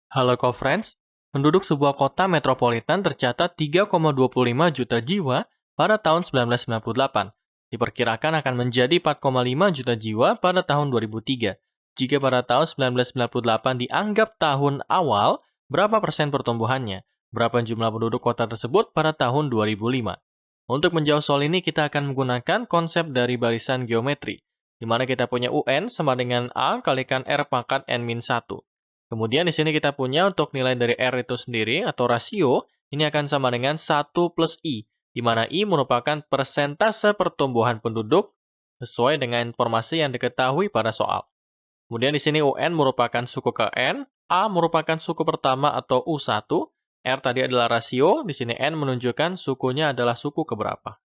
Halo co-friends, penduduk sebuah kota metropolitan tercatat 3,25 juta jiwa pada tahun 1998. Diperkirakan akan menjadi 4,5 juta jiwa pada tahun 2003. Jika pada tahun 1998 dianggap tahun awal, berapa persen pertumbuhannya? Berapa jumlah penduduk kota tersebut pada tahun 2005? Untuk menjawab soal ini, kita akan menggunakan konsep dari barisan geometri, di mana kita punya UN sama dengan A kalikan R pangkat N-1. Kemudian di sini kita punya untuk nilai dari R itu sendiri atau rasio, ini akan sama dengan 1 plus I, di mana I merupakan persentase pertumbuhan penduduk sesuai dengan informasi yang diketahui pada soal. Kemudian di sini UN merupakan suku ke N, A merupakan suku pertama atau U1, R tadi adalah rasio, di sini N menunjukkan sukunya adalah suku keberapa.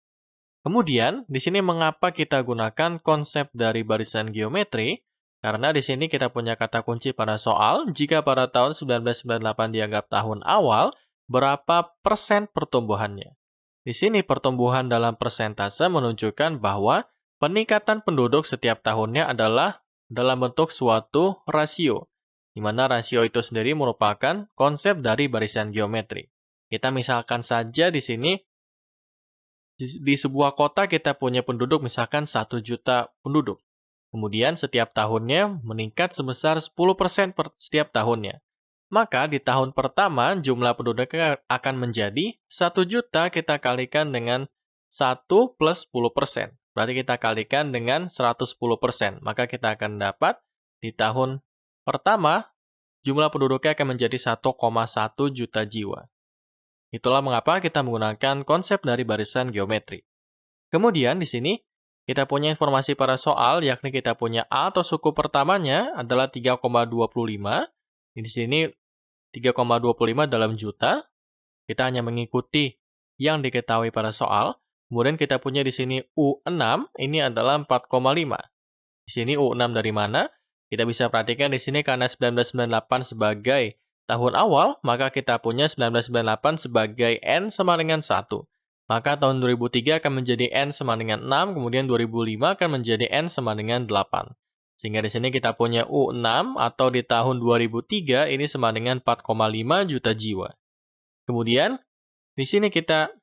Kemudian, di sini mengapa kita gunakan konsep dari barisan geometri? Karena di sini kita punya kata kunci pada soal, jika pada tahun 1998 dianggap tahun awal, berapa persen pertumbuhannya? Di sini pertumbuhan dalam persentase menunjukkan bahwa peningkatan penduduk setiap tahunnya adalah dalam bentuk suatu rasio, di mana rasio itu sendiri merupakan konsep dari barisan geometri. Kita misalkan saja di sini, di sebuah kota kita punya penduduk misalkan 1 juta penduduk. Kemudian setiap tahunnya meningkat sebesar 10% setiap tahunnya. Maka di tahun pertama jumlah penduduknya akan menjadi 1 juta kita kalikan dengan 1 plus 10%. Berarti kita kalikan dengan 110%. Maka kita akan dapat di tahun pertama jumlah penduduknya akan menjadi 1,1 juta jiwa. Itulah mengapa kita menggunakan konsep dari barisan geometri. Kemudian di sini kita punya informasi pada soal, yakni kita punya A atau suku pertamanya adalah 3,25. Di sini 3,25 dalam juta. Kita hanya mengikuti yang diketahui pada soal. Kemudian kita punya di sini U6, ini adalah 4,5. Di sini U6 dari mana? Kita bisa perhatikan di sini karena 1998 sebagai tahun awal, maka kita punya 1998 sebagai N sama dengan 1. Maka tahun 2003 akan menjadi N sama dengan 6, kemudian 2005 akan menjadi N sama dengan 8. Sehingga di sini kita punya U6 atau di tahun 2003 ini sama dengan 4,5 juta jiwa. Kemudian di sini kita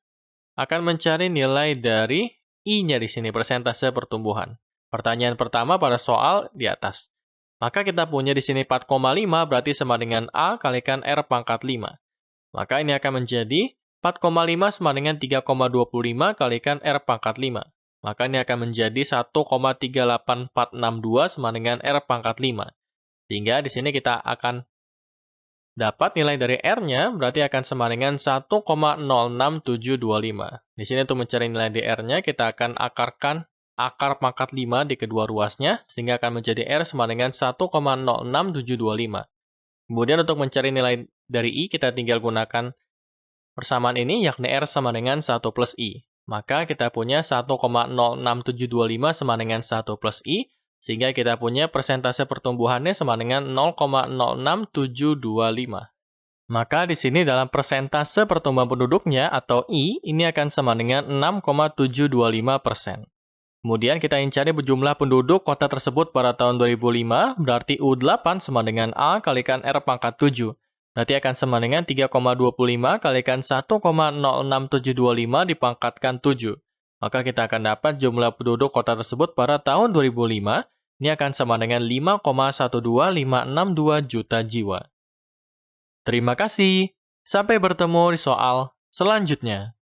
akan mencari nilai dari I-nya di sini, persentase pertumbuhan. Pertanyaan pertama pada soal di atas. Maka kita punya di sini 4,5 berarti sama dengan A kalikan R pangkat 5. Maka ini akan menjadi 4,5 sama dengan 3,25 kalikan R pangkat 5. Maka ini akan menjadi 1,38462 sama dengan R pangkat 5. Sehingga di sini kita akan dapat nilai dari R-nya berarti akan sama dengan 1,06725. Di sini untuk mencari nilai dari R-nya kita akan akarkan akar pangkat 5 di kedua ruasnya sehingga akan menjadi R sama dengan 1,06725. Kemudian untuk mencari nilai dari I kita tinggal gunakan persamaan ini, yakni R sama dengan 1 plus I. Maka kita punya 1,06725 sama dengan 1 plus I, sehingga kita punya persentase pertumbuhannya sama dengan 0,06725. Maka di sini dalam persentase pertumbuhan penduduknya atau I, ini akan sama dengan 6,725%. Kemudian kita ingin cari jumlah penduduk kota tersebut pada tahun 2005, berarti U8 sama dengan A kalikan R pangkat 7. Berarti akan sama dengan 3,25 kalikan 1,06725 dipangkatkan 7. Maka kita akan dapat jumlah penduduk kota tersebut pada tahun 2005, ini akan sama dengan 5,12562 juta jiwa. Terima kasih. Sampai bertemu di soal selanjutnya.